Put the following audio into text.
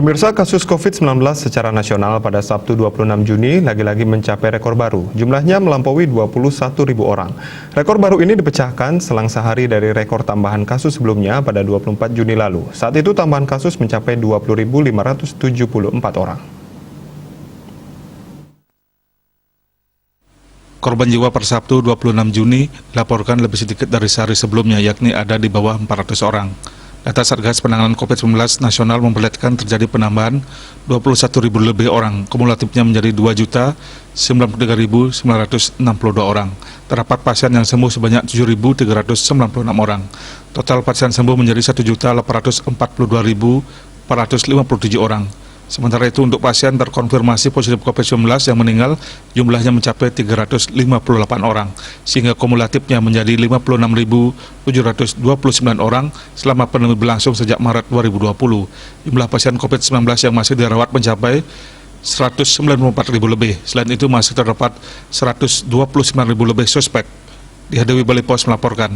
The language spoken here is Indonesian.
Pemirsa, kasus COVID-19 secara nasional pada Sabtu 26 Juni lagi-lagi mencapai rekor baru. Jumlahnya melampaui 21.000 orang. Rekor baru ini dipecahkan selang sehari dari rekor tambahan kasus sebelumnya pada 24 Juni lalu. Saat itu tambahan kasus mencapai 20.574 orang. Korban jiwa per Sabtu 26 Juni dilaporkan lebih sedikit dari sehari sebelumnya, yakni ada di bawah 400 orang. Data Satgas Penanganan COVID-19 Nasional memperlihatkan terjadi penambahan 21.000 lebih orang, kumulatifnya menjadi 2.093.962 orang. Terdapat pasien yang sembuh sebanyak 7.396 orang. Total pasien sembuh menjadi 1.842.457 orang. Sementara itu untuk pasien terkonfirmasi positif COVID-19 yang meninggal jumlahnya mencapai 358 orang, sehingga kumulatifnya menjadi 56.729 orang selama pandemi berlangsung sejak Maret 2020. Jumlah pasien COVID-19 yang masih dirawat mencapai 194.000 lebih. Selain itu masih terdapat 129.000 lebih suspek. Di Dewi Bali Pos melaporkan.